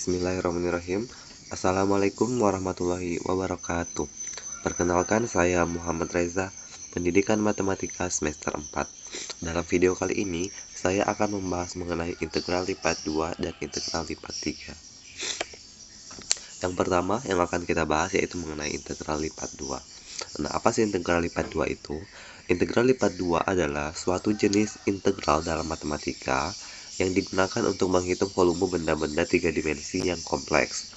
Bismillahirrahmanirrahim. Assalamualaikum warahmatullahi wabarakatuh. Perkenalkan, saya Muhammad Reza, Pendidikan Matematika semester 4. Dalam video kali ini, saya akan membahas mengenai integral lipat 2 dan integral lipat 3. Yang pertama yang akan kita bahas yaitu mengenai integral lipat 2. Nah, apa sih integral lipat 2 itu? Integral lipat 2 adalah suatu jenis integral dalam matematika yang digunakan untuk menghitung volume benda-benda 3 dimensi yang kompleks.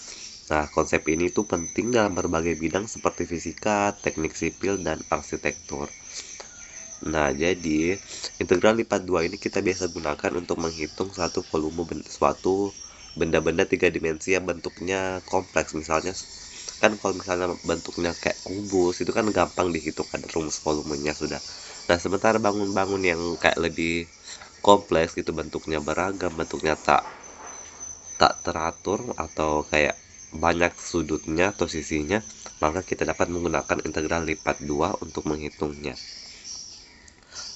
Nah, konsep ini tuh penting dalam berbagai bidang seperti fisika, teknik sipil, dan arsitektur. Nah, jadi integral lipat 2 ini kita biasa gunakan untuk menghitung suatu suatu benda-benda 3 dimensi yang bentuknya kompleks. Misalnya kan kalau misalnya bentuknya kayak kubus itu kan gampang dihitung, ada rumus volumenya sudah. Nah, sementara bangun-bangun yang kayak lebih kompleks gitu, bentuknya beragam, bentuknya tak teratur atau kayak banyak sudutnya atau sisinya, maka kita dapat menggunakan integral lipat 2 untuk menghitungnya.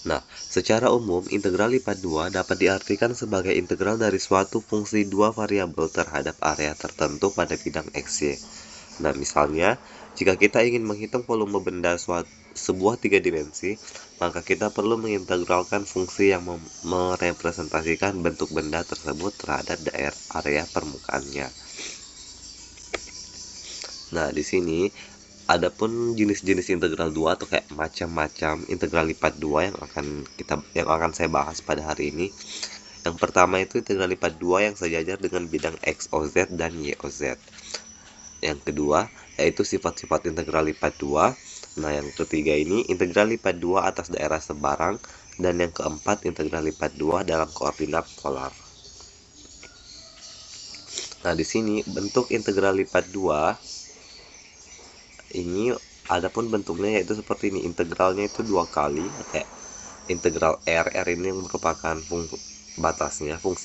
Nah, secara umum integral lipat 2 dapat diartikan sebagai integral dari suatu fungsi dua variabel terhadap area tertentu pada bidang XY. Nah, misalnya, jika kita ingin menghitung volume benda sebuah 3 dimensi, maka kita perlu mengintegralkan fungsi yang merepresentasikan bentuk benda tersebut terhadap area permukaannya. Nah, di sini adapun jenis-jenis integral 2 atau kayak macam-macam integral lipat 2 yang akan saya bahas pada hari ini. Yang pertama itu integral lipat 2 yang sejajar dengan bidang XOZ dan YOZ. Yang kedua yaitu sifat-sifat integral lipat 2. Nah, yang ketiga ini integral lipat 2 atas daerah sebarang, dan yang keempat integral lipat 2 dalam koordinat polar. Nah, di sini bentuk integral lipat 2 ini adapun bentuknya yaitu seperti ini. Integralnya itu dua kali, kayak integral R ini merupakan fungsi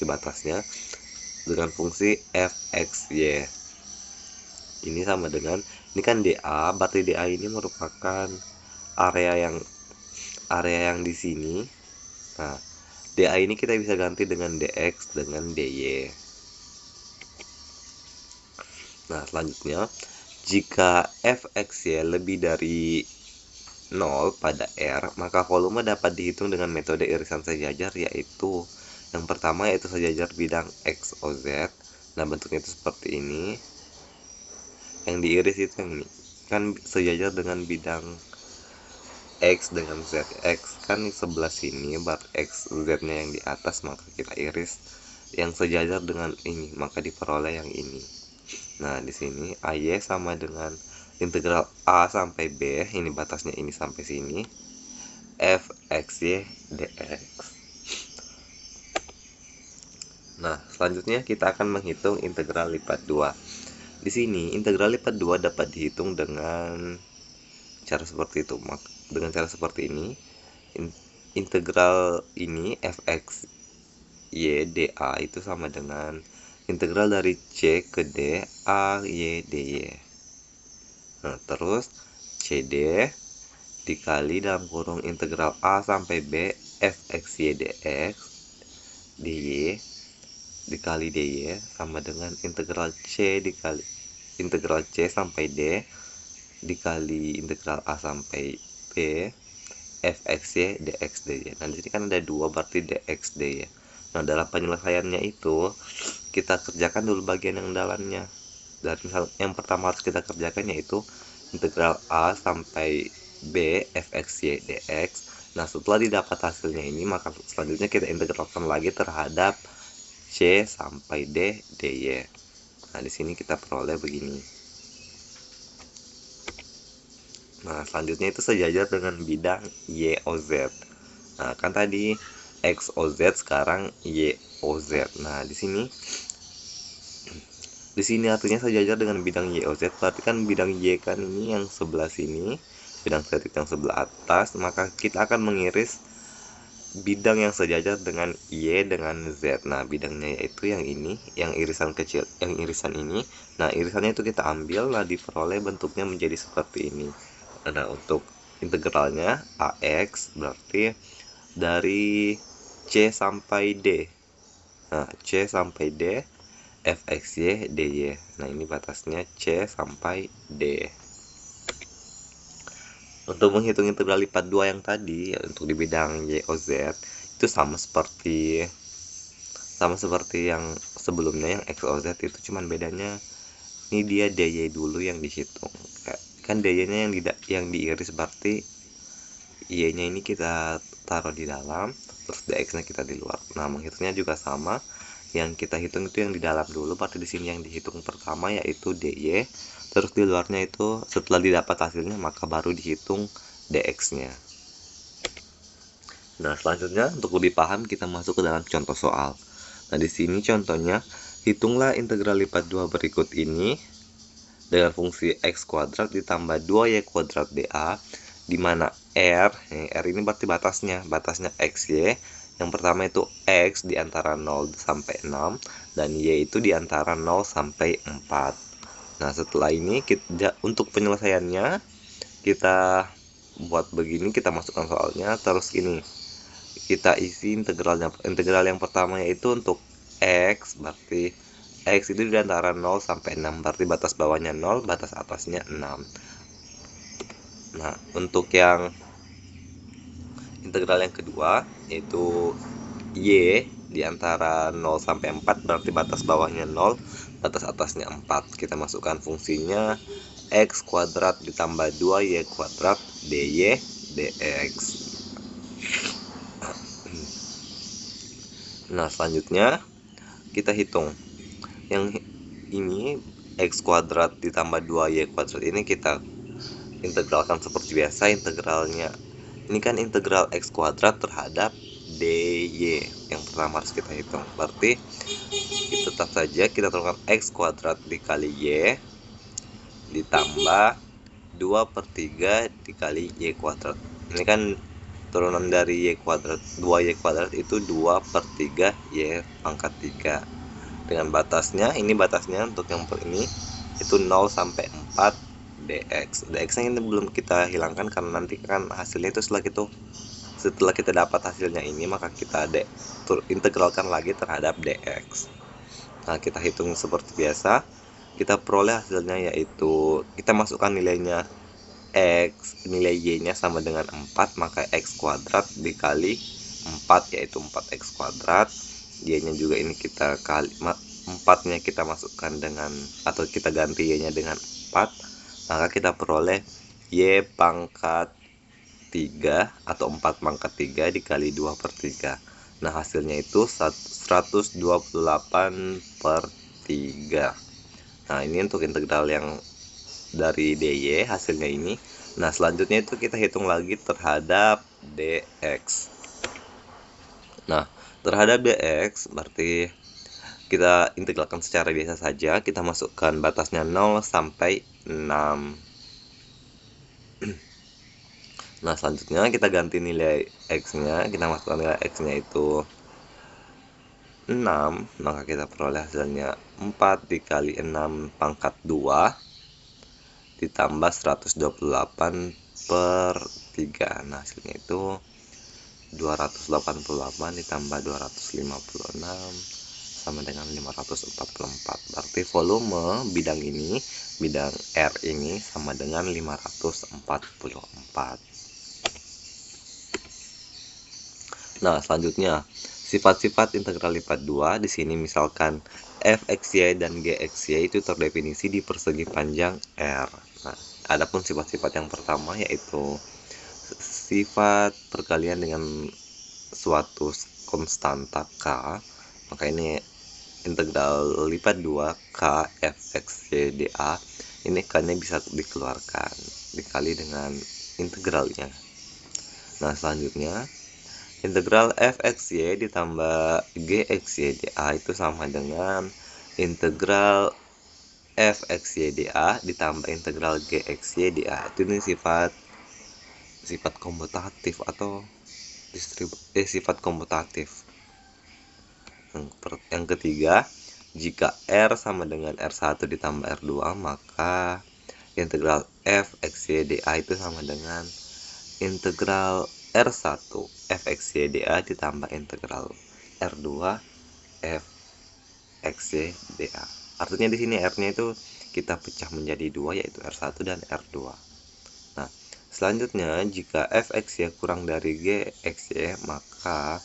batasnya dengan fungsi fxy. Ini sama dengan, ini kan dA, berarti dA ini merupakan area yang di sini. Nah, dA ini kita bisa ganti dengan dx dengan dy. Nah, selanjutnya, jika fxy lebih dari 0 pada R, maka volume dapat dihitung dengan metode irisan sejajar, yaitu yang pertama yaitu sejajar bidang XOZ. Nah, bentuknya itu seperti ini. Yang diiris itu yang ini, kan sejajar dengan bidang X dengan Z. X kan sebelah sini, berarti X Z-nya yang di atas, maka kita iris yang sejajar dengan ini, maka diperoleh yang ini. Nah, di sini AY sama dengan integral A sampai B, ini batasnya ini sampai sini, fxy dx. Nah, selanjutnya kita akan menghitung integral lipat 2. Di sini integral lipat 2 dapat dihitung dengan cara seperti itu. Dengan cara seperti ini, integral ini fx y dA itu sama dengan integral dari C ke D A Y dy. Nah, terus CD dikali dalam kurung integral A sampai B fxy dx dy dikali dy sama dengan integral C dikali integral C sampai D dikali integral A sampai B fxy dx dy. Nah, di sini kan ada 2, berarti dx dy. Nah, dalam penyelesaiannya itu kita kerjakan dulu bagian yang dalamnya. Dan misal yang pertama harus kita kerjakan yaitu integral A sampai B fxy dx. Nah, setelah didapat hasilnya ini, maka selanjutnya kita integralkan lagi terhadap C sampai D dy. Nah, di sini kita peroleh begini. Nah, selanjutnya itu sejajar dengan bidang YOZ. Nah, kan tadi XOZ, sekarang YOZ. Nah, di sini artinya sejajar dengan bidang YOZ, berarti kan bidang Y kan ini yang sebelah sini, bidang Z yang sebelah atas, maka kita akan mengiris bidang yang sejajar dengan Y dengan Z. Nah, bidangnya yaitu yang ini, yang irisan kecil, yang irisan ini. Nah, irisannya itu kita ambil, lah diperoleh bentuknya menjadi seperti ini. Nah, untuk integralnya AX berarti dari C sampai D. Nah, C sampai D fxy dy. Nah, ini batasnya C sampai D. Untuk menghitung integral lipat 2 yang tadi, ya, untuk di bidang y o z itu sama seperti yang sebelumnya, yang x o z itu cuman bedanya ini dia dy dulu yang dihitung. Kan dy-nya yang diiris, berarti y-nya ini kita taruh di dalam, terus dx-nya kita di luar. Nah, menghitungnya juga sama. Yang kita hitung itu yang di dalam dulu, berarti di sini yang dihitung pertama yaitu dy, terus di luarnya itu setelah didapat hasilnya maka baru dihitung dx-nya. Nah, selanjutnya untuk lebih paham kita masuk ke dalam contoh soal. Nah, di sini contohnya, hitunglah integral lipat 2 berikut ini dengan fungsi x kuadrat ditambah 2y kuadrat dA, di mana r ini berarti batasnya xy. Yang pertama itu x di antara 0 sampai 6 dan y itu di antara 0 sampai 4. Nah, setelah ini untuk penyelesaiannya kita buat begini, kita masukkan soalnya, terus ini kita isi integral yang pertama yaitu untuk x, berarti x itu di antara 0 sampai 6, berarti batas bawahnya 0, batas atasnya 6. Nah, untuk yang integral yang kedua yaitu y di antara 0 sampai 4, berarti batas bawahnya 0, batas atasnya 4. Kita masukkan fungsinya x kuadrat ditambah 2y kuadrat dy dx. Nah, selanjutnya kita hitung yang ini, x kuadrat ditambah 2y kuadrat ini kita integralkan seperti biasa. Integralnya ini kan integral x kuadrat terhadap dy, yang pertama harus kita hitung. Berarti tetap saja kita turunkan x kuadrat dikali y ditambah 2/3 dikali y kuadrat. Ini kan turunan dari y kuadrat, 2y kuadrat itu 2/3 y pangkat 3. Dengan batasnya, ini batasnya untuk yang ini itu 0 sampai 4 dx. Dx-nya ini belum kita hilangkan karena nanti kan hasilnya itu setelah kita dapat hasilnya ini, maka kita integralkan lagi terhadap dx. Nah, kita hitung seperti biasa. Kita peroleh hasilnya yaitu kita masukkan nilainya x, nilai y-nya sama dengan 4, maka x kuadrat dikali 4 yaitu 4x kuadrat. Y-nya juga ini kita kali 4-nya kita masukkan dengan, atau kita ganti y-nya dengan 4, maka kita peroleh y pangkat 3 atau 4 pangkat 3 dikali 2/3. Nah, hasilnya itu 128/3. Nah, ini untuk integral yang dari dy, hasilnya ini. Nah, selanjutnya itu kita hitung lagi terhadap dx. Nah, terhadap dx berarti kita integralkan secara biasa saja. Kita masukkan batasnya 0 sampai 6. Nah, selanjutnya kita ganti nilai x-nya. Kita masukkan nilai x-nya itu 6, maka kita peroleh hasilnya 4 dikali 6 pangkat 2 ditambah 128/3. Nah, hasilnya itu 288 ditambah 256 sama dengan 544. Berarti volume bidang ini, bidang R ini sama dengan 544. Nah, selanjutnya sifat-sifat integral lipat 2 di sini, misalkan fxy dan gxy itu terdefinisi di persegi panjang R. Nah, adapun sifat-sifat yang pertama yaitu sifat perkalian dengan suatu konstanta k, maka ini integral lipat 2 k fxy dA, ini k-nya bisa dikeluarkan dikali dengan integralnya. Nah, selanjutnya integral fxy ditambah gxy dA itu sama dengan integral fxy dA ditambah integral gxy dA. Itu ini sifat komutatif atau sifat komutatif. Yang ketiga, jika R sama dengan R1 ditambah R2, maka integral fxy dA itu sama dengan integral R1 fxy dA ditambah integral R2 f fxy dA. Artinya di sini R-nya itu kita pecah menjadi dua, yaitu R1 dan R2. Nah, selanjutnya jika fxy kurang dari gxy, maka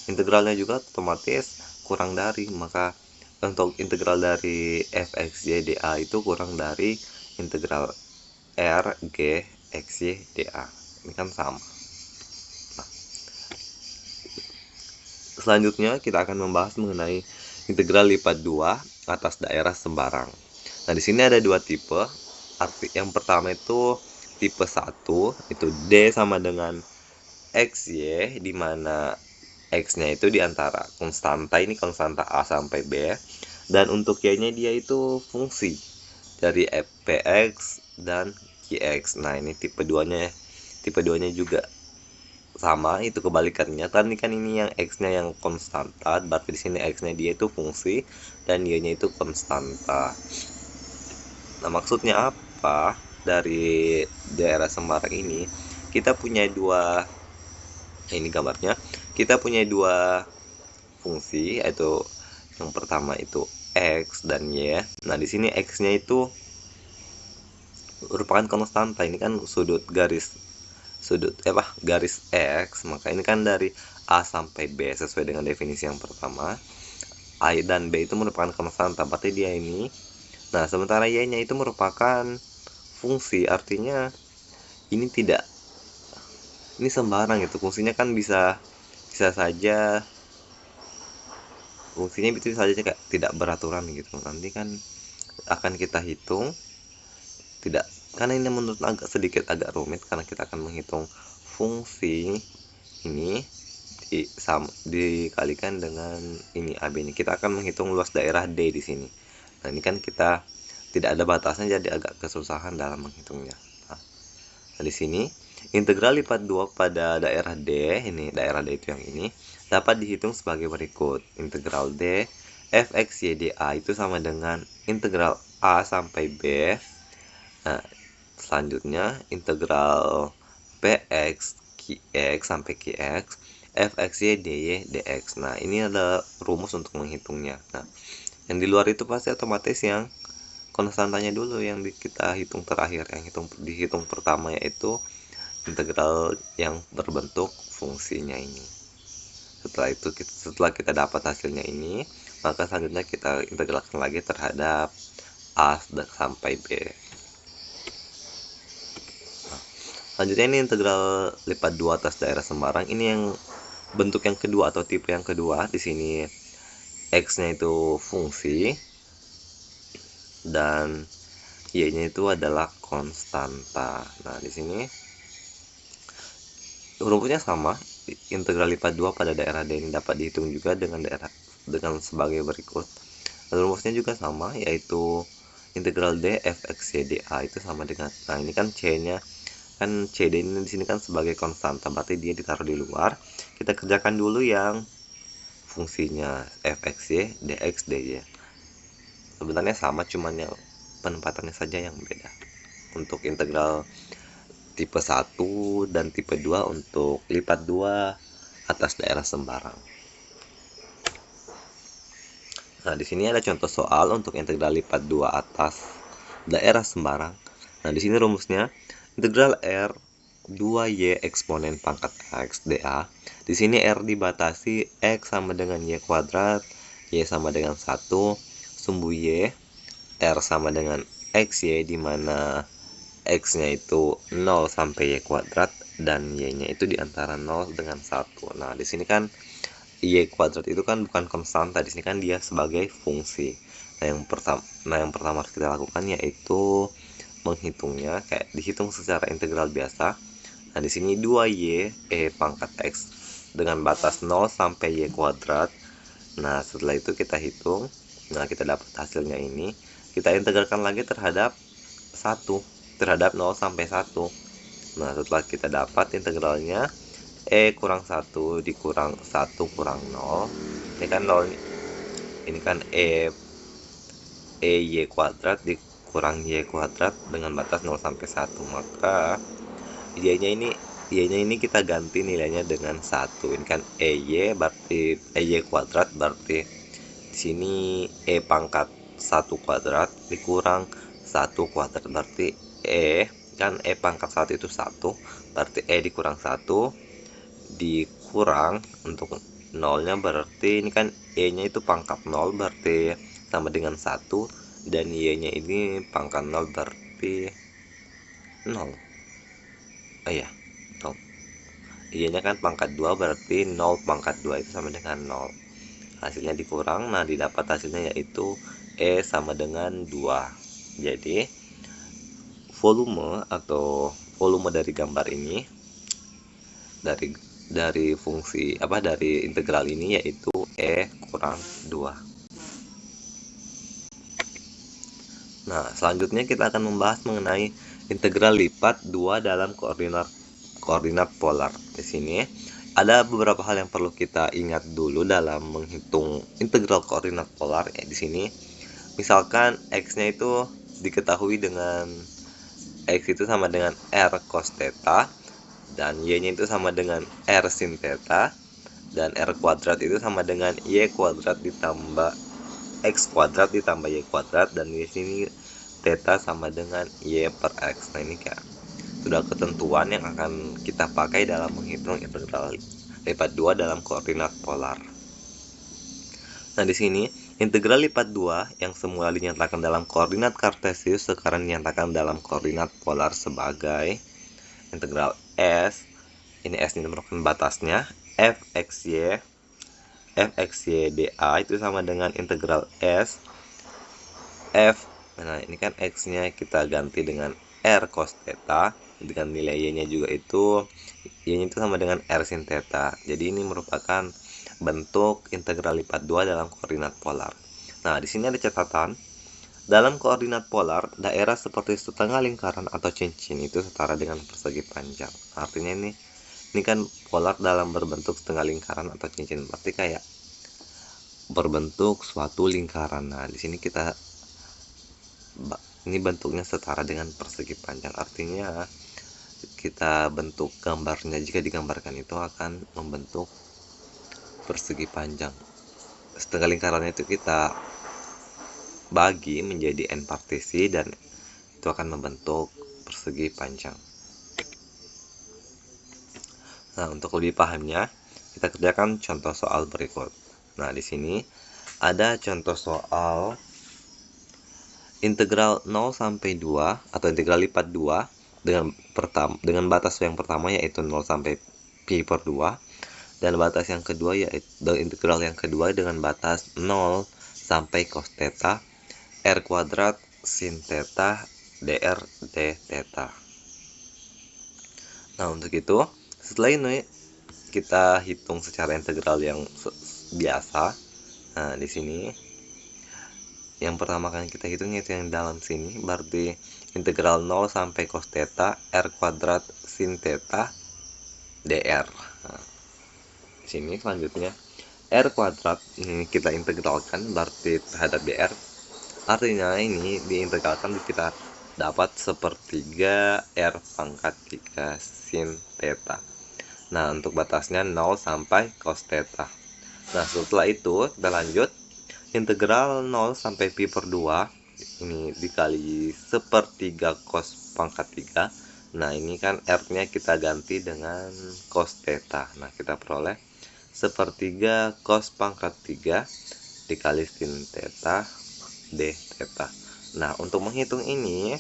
integralnya juga otomatis kurang dari, maka untuk integral dari fxy dA itu kurang dari integral R G xy dA. Ini kan sama. Nah, selanjutnya kita akan membahas mengenai integral lipat 2 atas daerah sembarang. Nah, di sini ada dua tipe. Yang pertama itu tipe 1, itu D sama dengan xy, di mana x-nya itu diantara konstanta, ini konstanta A sampai B, dan untuk y-nya dia itu fungsi dari fpx dan qx. Nah, ini tipe 2-nya juga sama, itu kebalikannya. Kan ini yang x-nya yang konstanta, berarti di sini x-nya dia itu fungsi dan y-nya itu konstanta. Nah, maksudnya apa? Dari daerah sembarang ini kita punya dua, ini gambarnya, kita punya dua fungsi, yaitu yang pertama itu x dan y. Nah, di sini x-nya itu merupakan konstanta, ini kan garis x, maka ini kan dari A sampai B sesuai dengan definisi yang pertama. A dan B itu merupakan konstanta, berarti dia ini. Nah, sementara y-nya itu merupakan fungsi, artinya ini sembarang, itu fungsinya kan bisa saja kayak tidak beraturan gitu. Nanti kan akan kita hitung, tidak, karena ini menurut agak rumit, karena kita akan menghitung fungsi ini dikalikan dengan ini AB ini. Kita akan menghitung luas daerah D di sini. Nah, ini kan kita tidak ada batasnya, jadi agak kesusahan dalam menghitungnya. Nah, di sini integral lipat 2 pada daerah D, ini daerah D itu yang ini, dapat dihitung sebagai berikut. Integral D fxy dA itu sama dengan integral A sampai B. Nah, selanjutnya integral px qx sampai qx fxy dy dx. Nah, ini ada rumus untuk menghitungnya. Nah, yang di luar itu pasti otomatis yang konstantanya dulu yang kita hitung terakhir. Yang dihitung pertama yaitu integral yang berbentuk fungsinya ini. Setelah kita dapat hasilnya ini, maka selanjutnya kita integralkan lagi terhadap A sampai B. Nah, selanjutnya ini integral lipat 2 atas daerah sembarang. Ini yang bentuk yang kedua atau tipe yang kedua. Di sini x-nya itu fungsi dan y-nya itu adalah konstanta. Nah, di sini rumusnya sama. Integral lipat 2 pada daerah D ini dapat dihitung juga dengan sebagai berikut. Dan rumusnya juga sama, yaitu integral D fxy dA itu sama dengan, nah ini kan c-nya kan CD ini di sini kan sebagai konstanta, berarti dia ditaruh di luar. Kita kerjakan dulu yang fungsinya fxy dx dy. Sebenarnya sama, cuman yang penempatannya saja yang beda. Untuk integral tipe 1 dan tipe 2 untuk lipat 2 atas daerah sembarang. Nah, di sini ada contoh soal untuk integral lipat 2 atas daerah sembarang. Nah, di sini rumusnya integral R 2y eksponen pangkat x dA. Di sini R dibatasi x sama dengan y kuadrat, y sama dengan 1, sumbu y, R sama dengan xy, di mana x-nya itu 0 sampai y kuadrat dan y-nya itu di antara 0 dengan 1. Nah, di sini kan y kuadrat itu kan bukan konstanta, di sini kan dia sebagai fungsi. Nah, yang pertama harus kita lakukan yaitu menghitungnya, kayak dihitung secara integral biasa. Nah, di sini 2y pangkat x dengan batas 0 sampai y kuadrat. Nah, setelah itu kita hitung. Nah, kita dapat hasilnya ini. Kita integralkan lagi terhadap 0 sampai 1. Nah, setelah kita dapat integralnya kurang 1 dikurang 1 kurang 0. Ini kan 0. Ini kan y kuadrat dikurang y kuadrat dengan batas 0 sampai 1. Maka y-nya ini kita ganti nilainya dengan 1. Ini kan y berarti y kuadrat, berarti di sini E pangkat 1 kuadrat dikurang 1 kuadrat, berarti E kan E pangkat 1 itu 1, berarti E dikurang 1 dikurang untuk nolnya, berarti ini kan E nya itu pangkat 0 berarti sama dengan 1, dan Y nya ini pangkat 0 berarti 0. Oh iya, 0. Y nya kan pangkat 2 berarti 0 pangkat 2 itu sama dengan 0. Hasilnya dikurang, nah didapat hasilnya yaitu E sama dengan 2. Jadi volume atau volume dari gambar ini, dari fungsi dari integral ini yaitu E kurang 2. Nah, selanjutnya kita akan membahas mengenai integral lipat 2 dalam koordinat polar. Di sini ada beberapa hal yang perlu kita ingat dulu dalam menghitung integral koordinat polar. Di sini misalkan x-nya itu diketahui dengan x itu sama dengan r cos theta, dan y-nya itu sama dengan r sin theta, dan r kuadrat itu sama dengan y kuadrat ditambah x kuadrat ditambah y kuadrat, dan di sini theta sama dengan y per x. Nah, ini kayak sudah ketentuan yang akan kita pakai dalam menghitung integral lipat 2 dalam koordinat polar. Nah, di sini integral lipat 2 yang semula dinyatakan dalam koordinat kartesius sekarang dinyatakan dalam koordinat polar sebagai integral S. Ini S ini merupakan batasnya fxy dA itu sama dengan integral S f. Nah, ini kan x-nya kita ganti dengan r cos theta, dengan nilai y-nya juga itu y-nya itu sama dengan r sin theta. Jadi ini merupakan bentuk integral lipat 2 dalam koordinat polar. Nah, di sini ada catatan. Dalam koordinat polar, daerah seperti setengah lingkaran atau cincin itu setara dengan persegi panjang. Artinya ini kan polar dalam berbentuk setengah lingkaran atau cincin, berarti kayak berbentuk suatu lingkaran. Nah, di sini ini bentuknya setara dengan persegi panjang, artinya kita bentuk gambarnya jika digambarkan itu akan membentuk persegi panjang. Setengah lingkarannya itu kita bagi menjadi n partisi dan itu akan membentuk persegi panjang. Nah, untuk lebih pahamnya kita kerjakan contoh soal berikut. Nah, di sini ada contoh soal integral 0 sampai 2 atau integral lipat 2 dengan batas yang pertama yaitu 0 sampai pi per 2, dan batas yang kedua yaitu integral yang kedua dengan batas 0 sampai cos theta r kuadrat sin theta dr d theta. Nah, untuk itu setelah ini kita hitung secara integral yang biasa. Nah, di sini yang pertama kali kita hitung itu yang dalam sini, berarti integral 0 sampai cos theta r kuadrat sin theta dr. Nah, di sini selanjutnya r kuadrat ini kita integralkan berarti terhadap dr, artinya ini diintegralkan kita dapat sepertiga r pangkat 3 sin theta. Nah, untuk batasnya 0 sampai cos theta. Nah, setelah itu kita lanjut integral 0 sampai pi per 2 ini dikali sepertiga cos pangkat 3. Nah, ini kan r-nya kita ganti dengan cos theta. Nah, kita peroleh sepertiga cos pangkat 3 dikali sin theta d theta. Nah, untuk menghitung ini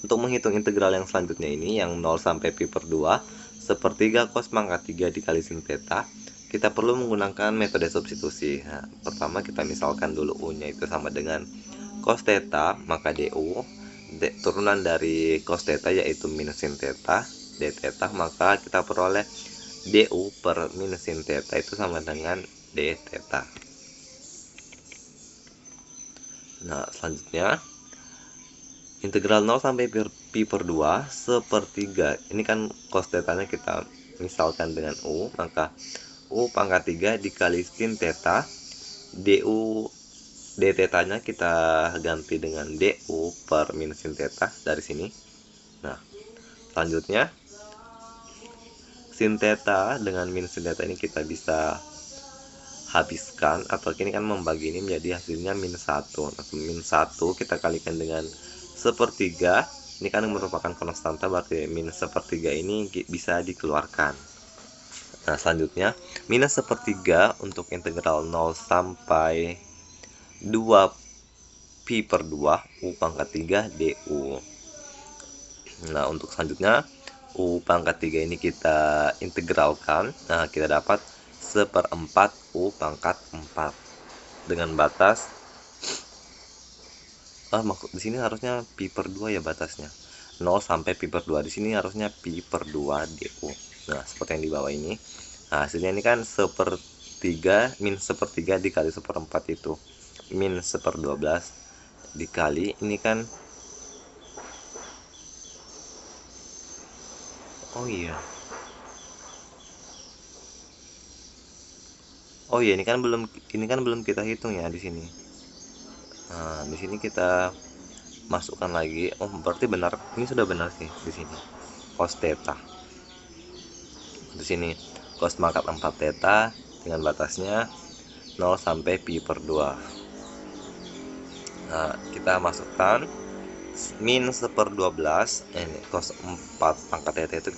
untuk menghitung integral yang selanjutnya ini yang 0 sampai pi per 2 sepertiga cos pangkat 3 dikali sin theta, kita perlu menggunakan metode substitusi. Nah, pertama kita misalkan dulu U-nya itu sama dengan cos theta, maka DU turunan dari cos theta yaitu minus sin theta d theta, maka kita peroleh DU per minus sin theta itu sama dengan d theta. Nah, selanjutnya integral 0 sampai pi per 2 sepertiga. Ini kan cos theta-nya kita misalkan dengan U, maka U pangkat 3 dikali sin theta, DU d theta-nya kita ganti dengan DU per minus sin theta dari sini. Nah, selanjutnya sin theta dengan minus sin theta ini kita bisa habiskan, atau ini kan membagi ini menjadi hasilnya min 1. Nah, min 1 kita kalikan dengan sepertiga, ini kan merupakan konstanta, berarti min sepertiga ini bisa dikeluarkan. Nah, selanjutnya minus sepertiga untuk integral 0 sampai 2 pi per 2 u pangkat 3 du. Nah, untuk selanjutnya u pangkat 3 ini kita integralkan. Nah, kita dapat 1/4 u pangkat 4 dengan batas maksud di sini harusnya pi per 2 ya batasnya. 0 sampai pi per 2. Di sini harusnya pi per 2 du. Nah, seperti yang di bawah ini. Nah, hasilnya ini kan sepertiga, min sepertiga dikali 1/4 itu min 1/12 dikali ini kan, oh iya ini kan belum kita hitung ya di sini. Nah, di sini kita masukkan lagi. Oh, berarti benar, ini sudah benar sih di sini. Cos theta. Di sini cos pangkat 4 theta dengan batasnya 0 sampai pi per 2. Nah, kita masukkan min 1/12, ini cos 4 pangkat theta itu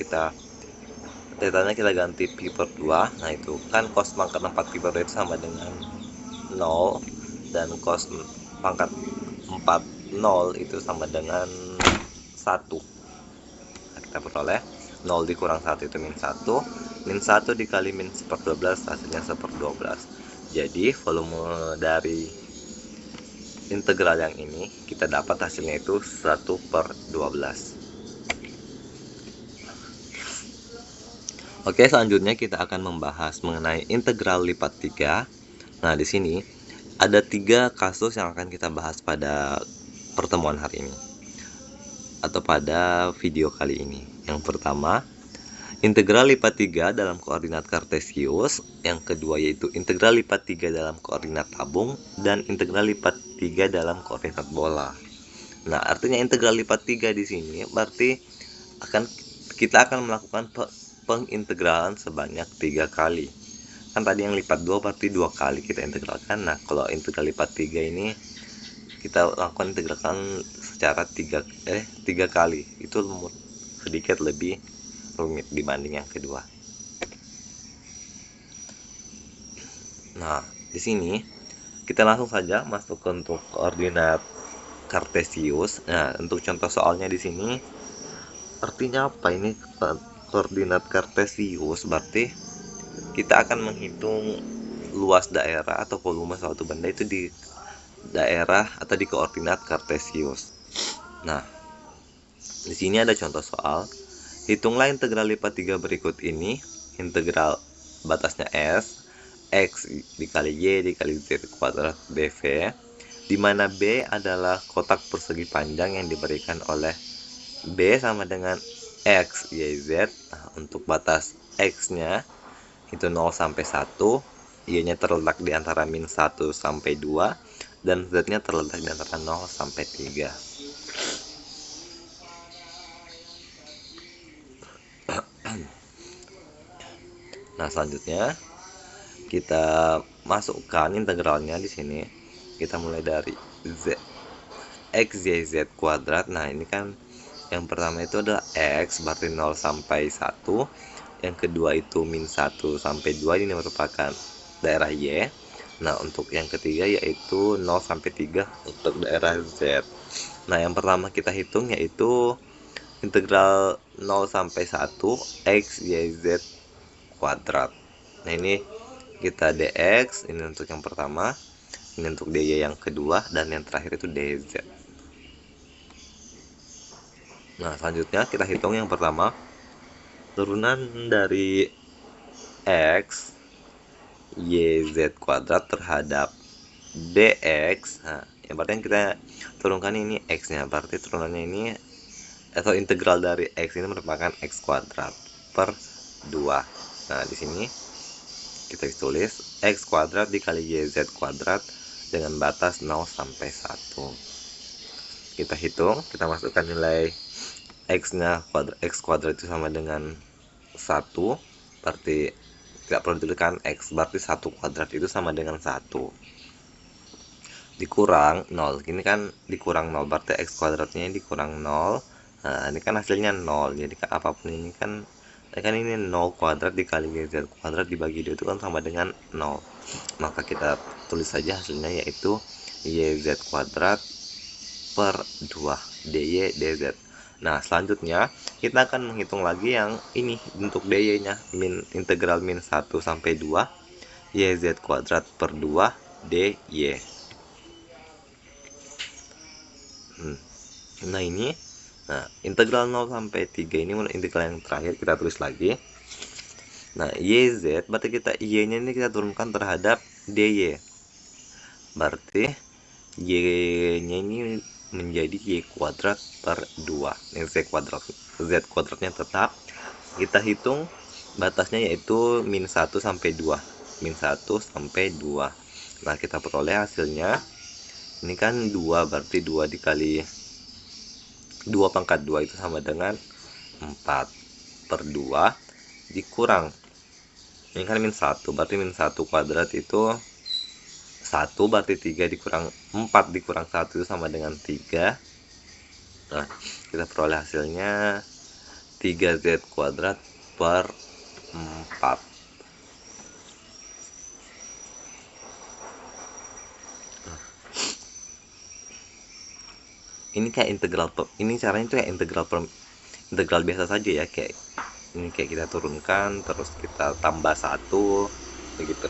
tetanya kita ganti pi per 2. Nah, itu kan cos pangkat 4 pi per 2 itu sama dengan 0, dan cos pangkat 4 0 itu sama dengan 1. Nah, kita peroleh 0 dikurang 1 itu min 1. Min 1 dikali min 1/12 hasilnya 1/12. Jadi volume dari integral yang ini kita dapat hasilnya itu 1/12. Oke, selanjutnya kita akan membahas mengenai integral lipat 3. Nah, di sini ada 3 kasus yang akan kita bahas pada pertemuan hari ini atau pada video kali ini. Yang pertama, integral lipat 3 dalam koordinat kartesius. Yang kedua yaitu integral lipat 3 dalam koordinat tabung, dan integral lipat 3 dalam koordinat bola. Nah, artinya integral lipat 3 di sini berarti kita akan melakukan pengintegralan sebanyak 3 kali. Kan tadi yang lipat 2 berarti 2 kali kita integralkan. Nah, kalau integral lipat 3 ini kita lakukan integralkan secara 3 kali. Itu sedikit lebih rumit dibanding yang kedua. Nah, di sini kita langsung saja masuk ke untuk koordinat kartesius. Nah, untuk contoh soalnya di sini artinya apa ini? Koordinat kartesius berarti kita akan menghitung luas daerah atau volume suatu benda itu di daerah atau di koordinat kartesius. Nah, di sini ada contoh soal. Hitunglah integral lipat 3 berikut ini. Integral batasnya S, X dikali Y dikali Z kuadrat BV, di mana B adalah kotak persegi panjang yang diberikan oleh B sama dengan X, Y, Z. Nah, untuk batas X-nya itu 0 sampai 1, Y-nya terletak di antara min 1 sampai 2, dan Z-nya terletak di antara 0 sampai 3. Nah, selanjutnya kita masukkan integralnya di sini. Kita mulai dari Z, X, Y, Z kuadrat. Nah, ini kan yang pertama itu adalah X, berarti 0 sampai 1. Yang kedua itu min 1 sampai 2, ini merupakan daerah Y. Nah, untuk yang ketiga yaitu 0 sampai 3 untuk daerah Z. Nah, yang pertama kita hitung yaitu integral 0 sampai 1 X, Y, Z kuadrat. Nah, ini kita dx, ini untuk yang pertama, ini untuk dy yang kedua, dan yang terakhir itu dz. Nah, selanjutnya kita hitung yang pertama, turunan dari x y z kuadrat terhadap dx. Nah, yang berarti yang kita turunkan ini x nya, berarti turunannya ini atau integral dari x ini merupakan x kuadrat per 2. Nah, di sini kita tulis x kuadrat dikali yz kuadrat dengan batas 0 sampai 1. Kita hitung, kita masukkan nilai x nya, x kuadrat itu sama dengan 1, berarti tidak perlu dituliskan X, berarti 1 kuadrat itu sama dengan 1 dikurang 0. Ini kan dikurang 0, berarti X kuadratnya dikurang 0. Nah, ini kan hasilnya 0. Jadi kan apapun ini kan ini 0 kuadrat dikali YZ kuadrat dibagi 2 itu kan sama dengan 0. Maka kita tulis saja hasilnya, yaitu YZ kuadrat per 2 DY DZ. Nah, selanjutnya kita akan menghitung lagi yang ini untuk DY nya, integral min 1 sampai 2 YZ kuadrat per 2 DY. Nah, ini integral 0 sampai 3 ini integral yang terakhir, kita tulis lagi. Nah, YZ berarti kita Y nya ini kita turunkan terhadap DY, berarti Y nya ini menjadi Y kuadrat per 2. Ini Z kuadrat, Z kuadratnya tetap. Kita hitung batasnya, yaitu min 1 sampai 2, min 1 sampai 2. Nah, kita peroleh hasilnya ini kan 2, berarti 2 dikali 2 pangkat 2 itu sama dengan 4 per 2 dikurang, ini kan min 1, berarti min 1 kuadrat itu 1, berarti 3 dikurang 4 dikurang 1 itu sama dengan 3. Nah, kita peroleh hasilnya 3Z kuadrat per 4. Ini kayak integral, ini caranya tuh kayak integral biasa saja ya, kayak ini kayak kita turunkan terus kita tambah 1 begitu.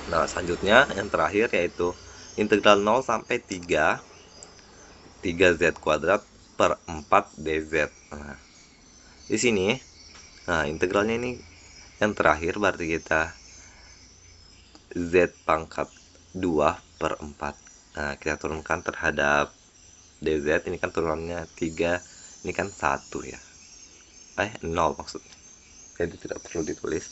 Nah, selanjutnya yang terakhir yaitu integral 0 sampai 3 Z kuadrat per 4 DZ. Nah, di sini integralnya ini yang terakhir, berarti kita Z pangkat 2 per 4. Nah, kita turunkan terhadap DZ, ini kan turunannya 3, ini kan 1 ya, 0 maksudnya, jadi tidak perlu ditulis.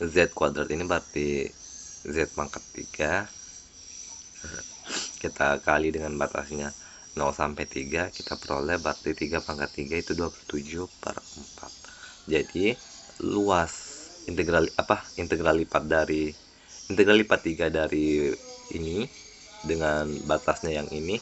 Z kuadrat ini berarti Z pangkat 3, kita kali dengan batasnya 0 sampai 3, kita peroleh berarti 3 pangkat 3 itu 27 per 4. Jadi luas integral lipat dari integral lipat 3 dari ini dengan batasnya yang ini,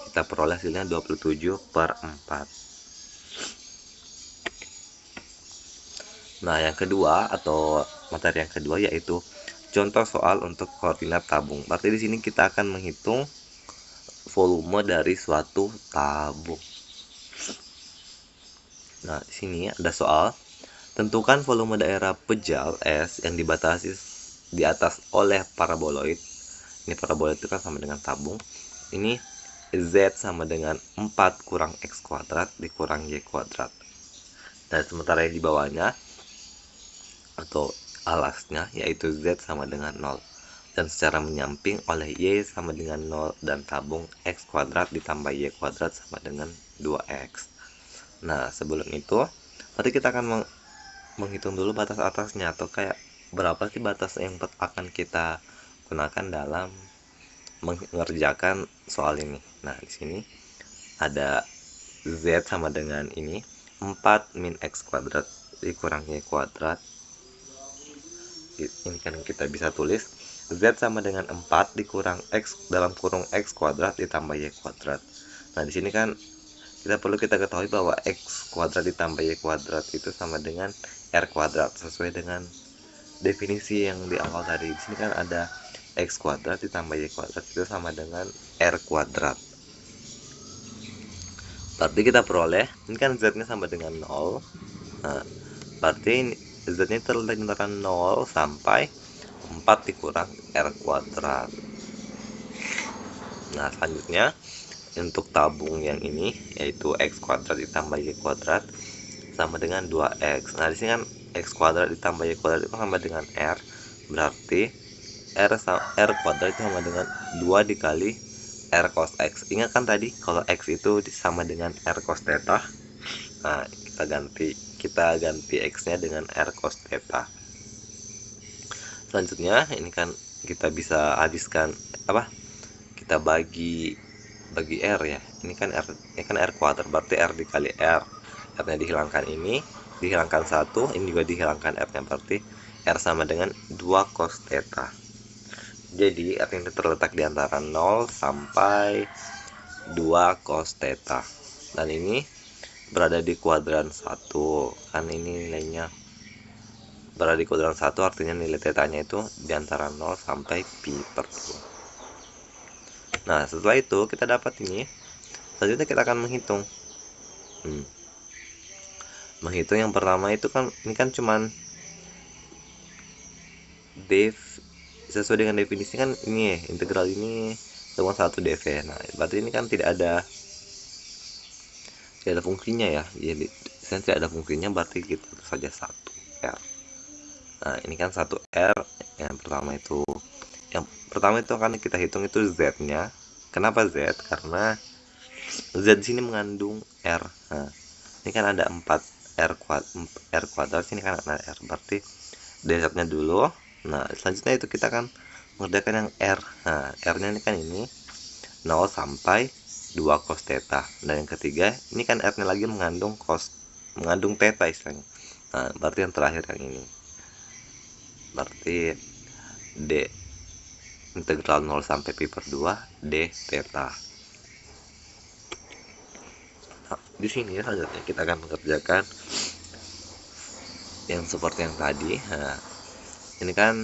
kita peroleh hasilnya 27 per 4. Nah, yang kedua atau materi yang kedua yaitu contoh soal untuk koordinat tabung. Berarti di sini kita akan menghitung volume dari suatu tabung. Nah, di sini ada soal, tentukan volume daerah pejal S yang dibatasi di atas oleh paraboloid. Ini paraboloid itu kan sama dengan tabung. Ini Z sama dengan 4 kurang X kuadrat dikurang Y kuadrat. Dan sementara yang di bawahnya atau alasnya yaitu Z sama dengan 0. Dan secara menyamping oleh Y sama dengan 0 dan tabung X kuadrat ditambah Y kuadrat sama dengan 2X. Nah, sebelum itu berarti kita akan menghitung dulu batas atasnya, atau kayak berapa sih batas yang akan kita gunakan dalam mengerjakan soal ini. Nah, di sini ada Z sama dengan ini 4 min X kuadrat dikurang Y kuadrat. Ini kan kita bisa tulis Z sama dengan 4 dikurang X dalam kurung X kuadrat ditambah Y kuadrat. Nah, di sini kan kita ketahui bahwa X kuadrat ditambah Y kuadrat itu sama dengan R kuadrat, sesuai dengan definisi yang di awal tadi. Di sini kan ada X kuadrat ditambah Y kuadrat itu sama dengan R kuadrat. Berarti kita peroleh, ini kan Z nya sama dengan 0. Nah, berarti Z nya terletak antara 0 sampai 4 dikurang R kuadrat. Nah, selanjutnya untuk tabung yang ini yaitu X kuadrat ditambah Y kuadrat sama dengan 2X. Nah, di sini kan X kuadrat ditambah Y kuadrat itu sama dengan R, berarti R kuadrat itu sama dengan 2 dikali R cos X. Ingat kan tadi kalau X itu sama dengan R cos theta. Nah, kita ganti X nya dengan R cos theta. Selanjutnya ini kan kita bisa habiskan kita bagi R ya. Ini kan R kuadrat, berarti R dikali R R-nya dihilangkan, ini dihilangkan 1, ini juga dihilangkan R-nya, berarti R sama dengan 2 cos theta. Jadi R ini terletak di antara 0 sampai 2 cos theta. Dan ini berada di kuadran 1. Kan ini nilainya berada di kuadran 1, artinya nilai tetanya itu di antara 0 sampai pi per 2. Nah, setelah itu kita dapat ini. Selanjutnya kita akan menghitung. Menghitung yang pertama itu kan, ini kan cuman sesuai dengan definisi kan ini ya, integral ini cuma 1 dv. Nah, berarti ini kan tidak ada fungsinya ya. Jadi tidak ada fungsinya, berarti kita tulis saja 1R. Nah, ini kan 1R yang pertama itu. Yang pertama itu akan kita hitung itu Z-nya. Kenapa Z? Karena Z di sini mengandung R. Nah, ini kan ada 4R kuadrat, sini kan ada R, berarti Z-nya dulu. Nah, selanjutnya itu kita akan mengerjakan yang R. Nah, R-nya ini kan ini 0 sampai 2 cos theta. Dan yang ketiga, ini kan R-nya lagi mengandung theta istilahnya. Nah, berarti yang terakhir yang ini. Berarti D integral 0 sampai pi per 2 D theta. Nah, di sini selanjutnya kita akan mengerjakan yang seperti yang tadi. Nah, ini kan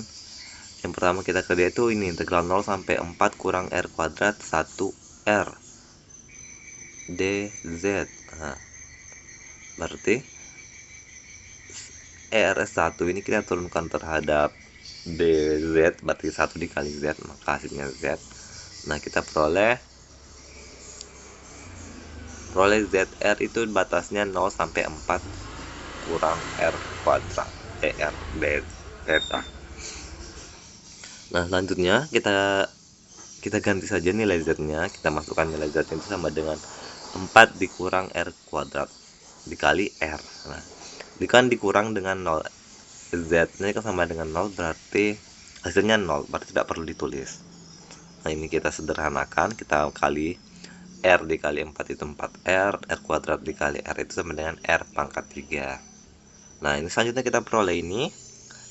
yang pertama kita kerja itu ini integral 0 sampai 4 kurang R kuadrat 1R dz. Nah, berarti ERS1 ini kita turunkan terhadap dz, berarti 1 dikali Z, maka hasilnya Z. Nah, kita peroleh ZR itu batasnya 0 sampai 4 kurang R kuadrat ER theta. Nah, selanjutnya kita ganti saja nilai Z-nya. Kita masukkan nilai Z-nya itu sama dengan 4 dikurang R kuadrat dikali R. Nah, ini kan dikurang dengan 0. Z-nya kan sama dengan 0, berarti hasilnya 0, berarti tidak perlu ditulis. Nah, ini kita sederhanakan, kita kali R dikali 4 itu 4R, R kuadrat dikali R itu sama dengan R pangkat 3. Nah, ini selanjutnya kita peroleh ini.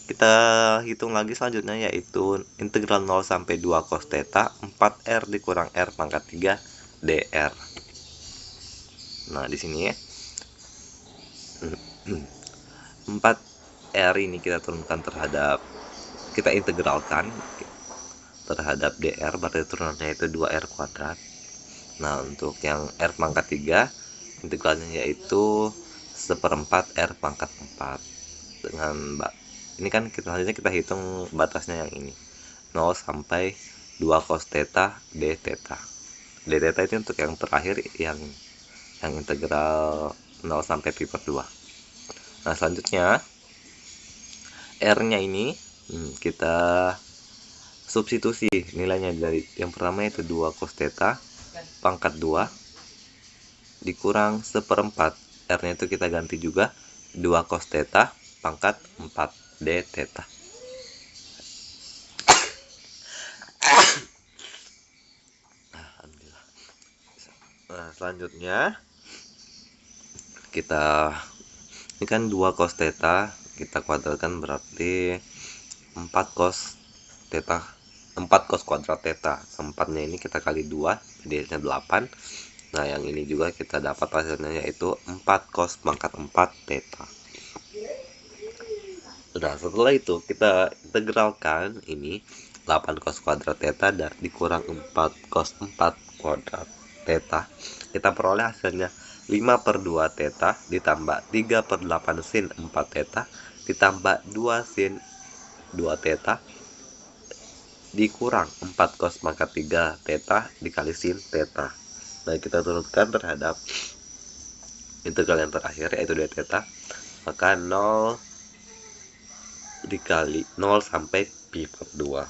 Kita hitung lagi selanjutnya, yaitu integral 0 sampai 2 cos theta 4R dikurang R pangkat 3 dr. Nah, di sini ya 4R ini kita turunkan kita integralkan terhadap dr, berarti turunannya itu 2R kuadrat. Nah, untuk yang R pangkat 3 integralnya yaitu 1/4 R pangkat 4 dengan ini kan selanjutnya kita hitung batasnya yang ini 0 sampai 2 cos theta d theta. D theta itu untuk yang terakhir, yang integral 0 sampai pi per 2. Nah, selanjutnya R-nya ini kita substitusi nilainya dari yang pertama itu 2 cos theta pangkat 2 dikurang 1/4. R-nya itu kita ganti juga 2 cos theta pangkat 4 d theta. Alhamdulillah. Nah, selanjutnya ini kan 2 cos theta kita kuadratkan, berarti 4 cos theta 4 cos kuadrat theta. 4-nya ini kita kali 2, jadi hasilnya 8. Nah, yang ini juga kita dapat hasilnya yaitu 4 cos pangkat 4 theta. Nah, setelah itu kita integralkan ini 8 cos kuadrat theta dan dikurang 4 cos 4 kuadrat theta. Kita peroleh hasilnya 5/2 theta ditambah 3/8 sin 4 theta ditambah 2 sin 2 theta dikurang 4 cos pangkat 3 theta dikali sin theta. Nah, kita turunkan terhadap integral yang terakhir yaitu d theta, maka 0 dikali 0 sampai pi per 2.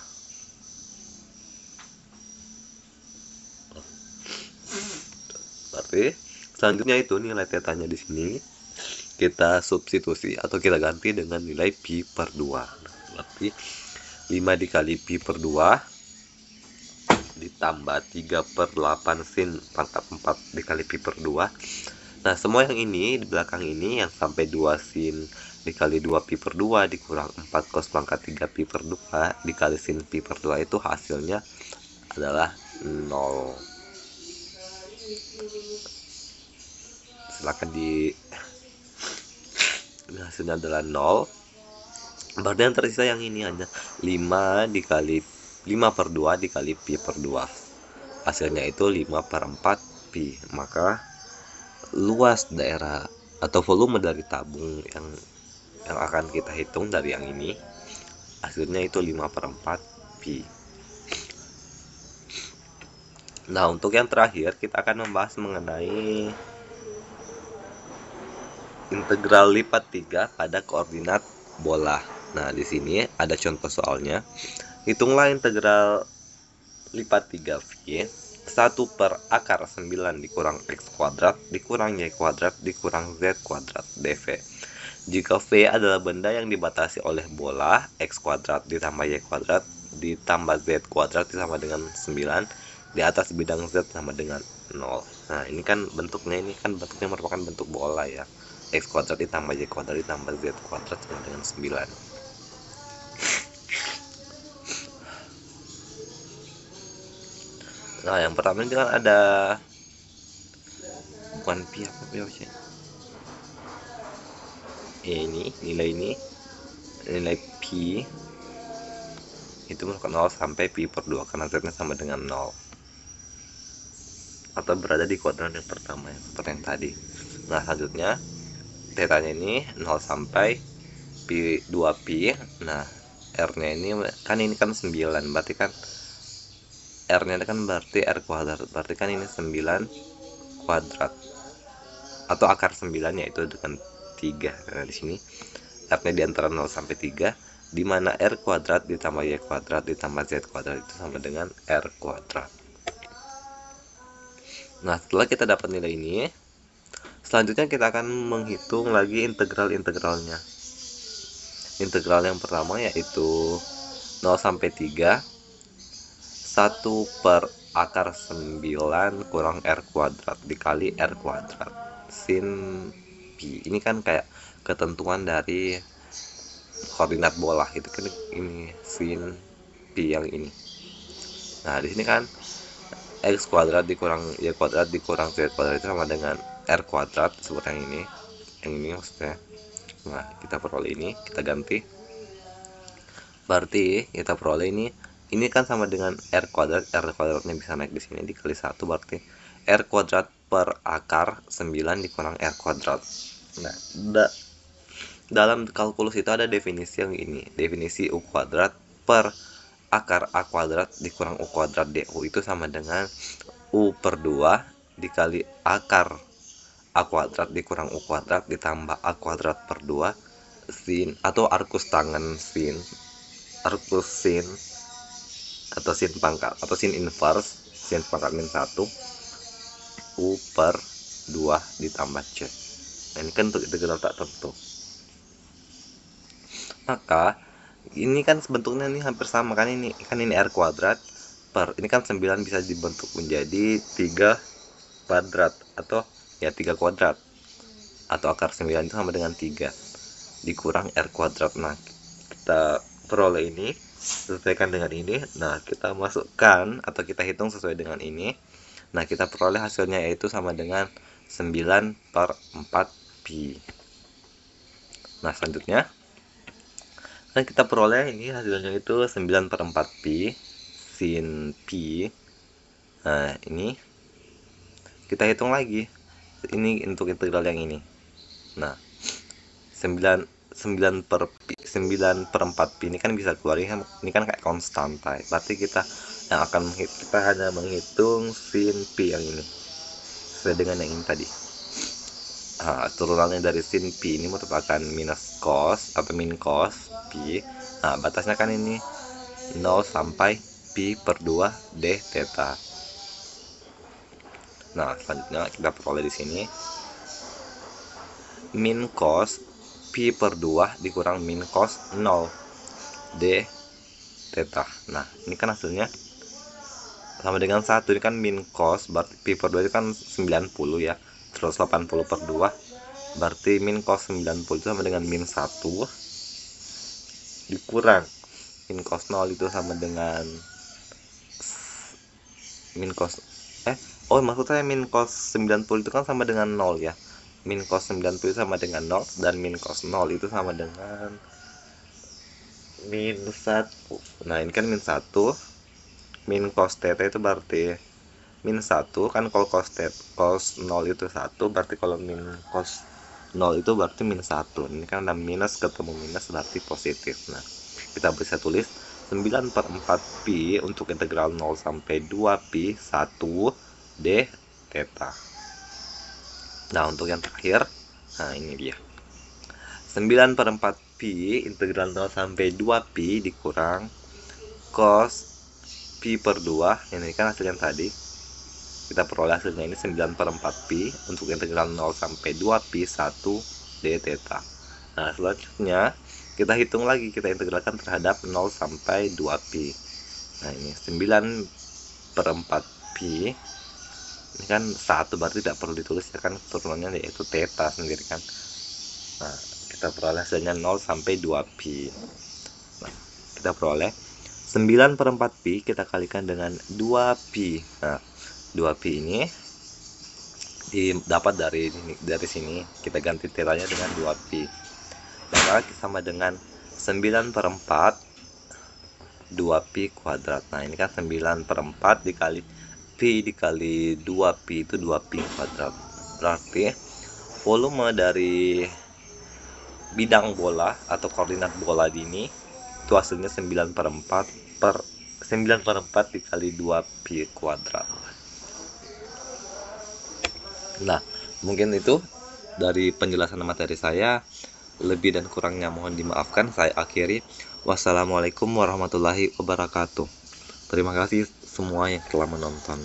Berarti selanjutnya itu nilai tetanya di sini kita substitusi atau kita ganti dengan nilai pi per 2. Nah, berarti 5 dikali pi per 2 ditambah 3/8 sin pangkat 4 dikali pi per 2 Nah, semua yang ini di belakang ini yang sampai 2 sin dikali 2 pi per 2 dikurang 4 cos pangkat 3 pi per 2 dikali sin pi per 2 itu hasilnya adalah 0. Silakan di hasilnya adalah 0. Berarti yang tersisa yang ini hanya 5 dikali 5 per 2 dikali pi per 2. Hasilnya itu 5 per 4 pi. Maka luas daerah atau volume dari tabung yang akan kita hitung dari yang ini hasilnya itu 5 per 4 pi. Nah, untuk yang terakhir kita akan membahas mengenai integral lipat 3 pada koordinat bola. Nah, di sini ada contoh soalnya. Hitunglah integral lipat 3 V 1 per akar 9 dikurang X kuadrat dikurang Y kuadrat dikurang Z kuadrat dV. Jika V adalah benda yang dibatasi oleh bola, X kuadrat ditambah Y kuadrat ditambah Z kuadrat sama dengan 9, di atas bidang Z sama dengan 0. Nah, ini kan bentuknya merupakan bentuk bola ya. X kuadrat ditambah Y kuadrat ditambah Z kuadrat sama dengan 9. Nah, yang pertama ini kan ada bukan pi apa sih? Ini nilai pi itu merupakan 0 sampai pi per 2 karena z-nya sama dengan 0 atau berada di kuadran yang pertama ya, seperti yang tadi. Nah, selanjutnya θ-nya ini 0 sampai pi 2 pi. Nah, r-nya ini kan 9, berarti kan r-nya kan berarti r kuadrat, berarti kan ini 9 kuadrat atau akar 9 yaitu dengan 3. Nah, di sini r-nya di antara 0 sampai 3, di mana r kuadrat ditambah y kuadrat ditambah z kuadrat itu sama dengan r kuadrat. Nah, setelah kita dapat nilai ini, selanjutnya kita akan menghitung lagi integral-integralnya. Integral yang pertama yaitu 0 sampai 3 1 per akar 9 kurang r kuadrat dikali r kuadrat sin pi. Ini kan kayak ketentuan dari koordinat bola, itu kan ini sin pi yang ini. Nah, di sini kan x kuadrat dikurang y kuadrat dikurang z kuadrat itu sama dengan r kuadrat seperti yang ini maksudnya. Nah, kita peroleh ini, kita ganti. Berarti kita peroleh ini kan sama dengan r kuadratnya bisa naik di sini dikali 1, berarti r kuadrat per akar 9 dikurang r kuadrat. Nah, dalam kalkulus itu ada definisi yang ini, definisi u kuadrat per akar a kuadrat dikurang u kuadrat du itu sama dengan u per 2 dikali akar a kuadrat dikurang u kuadrat ditambah a kuadrat per 2 sin atau arkus tangan sin atau sin pangkat atau sin inverse sin pangkat min 1 u per 2 ditambah c. Nah, ini kan untuk integral tak tentu. Maka ini kan bentuknya ini hampir sama kan, ini r kuadrat per ini kan 9 bisa dibentuk menjadi 3 kuadrat atau ya 3 kuadrat atau akar 9 itu sama dengan 3 dikurang r kuadrat. Nah, kita peroleh ini sesuaikan dengan ini. Nah, kita masukkan atau kita hitung sesuai dengan ini. Nah, kita peroleh hasilnya yaitu sama dengan 9 per 4 pi. Nah, selanjutnya kan kita peroleh ini hasilnya itu 9 per 4 pi sin pi. Nah, ini kita hitung lagi ini untuk integral yang ini. Nah, 9 per 4 pi ini kan bisa keluar, ini kan kayak konstanta, berarti kita hanya menghitung sin pi yang ini sesuai dengan yang ini tadi. Nah, turunannya dari sin pi ini merupakan minus cos atau min cos pi. Nah, batasnya kan ini 0 sampai pi per 2 d theta. Nah, selanjutnya kita peroleh di sini min cos pi per 2 dikurang min cos 0 d theta. Nah, ini kan hasilnya sama dengan 1. Ini kan min cos, berarti pi per 2 itu kan 90 ya. 180 per 2, berarti min cos 90 itu sama dengan min 1 dikurang min cos 0 itu sama dengan min cos maksud saya min cos 90 itu kan sama dengan 0 ya. Min cos 90 itu sama dengan 0 dan min cos 0 itu sama dengan min 1. Nah, ini kan min 1. Min cos theta itu berarti min 1 kan, kalau cos 0 itu 1, berarti kalau min cos 0 itu berarti min 1. Ini kan ada minus ketemu minus berarti positif. Nah, kita bisa tulis 9 per 4 pi untuk integral 0 sampai 2 pi 1 d theta. Nah, untuk yang terakhir, nah ini dia 9 per 4 pi integral 0 sampai 2 pi dikurang cos pi per 2. Ini kan hasil yang tadi, kita peroleh hasilnya ini 9 per 4 pi untuk integral 0 sampai 2 pi 1 d theta. Nah, selanjutnya kita hitung lagi, kita integralkan terhadap 0 sampai 2 pi. Nah, ini 9 per 4 pi, ini kan 1 berarti tidak perlu ditulis ya kan, turunannya yaitu theta sendiri kan. Nah, kita peroleh hasilnya 0 sampai 2 pi. Nah, kita peroleh 9 per 4 pi kita kalikan dengan 2 pi. Nah, 2 pi ini dapat dari sini, kita ganti tetanya dengan 2 pi. Maka sama dengan 9 per 4 2 pi kuadrat. Nah, ini kan 9 per 4 dikali pi dikali 2 pi itu 2 pi kuadrat. Berarti volume dari bidang bola atau koordinat bola ini itu hasilnya 9 per 4 dikali 2 pi kuadrat. Nah, mungkin itu dari penjelasan materi saya. Lebih dan kurangnya mohon dimaafkan. Saya akhiri. Wassalamualaikum warahmatullahi wabarakatuh. Terima kasih semua yang telah menonton.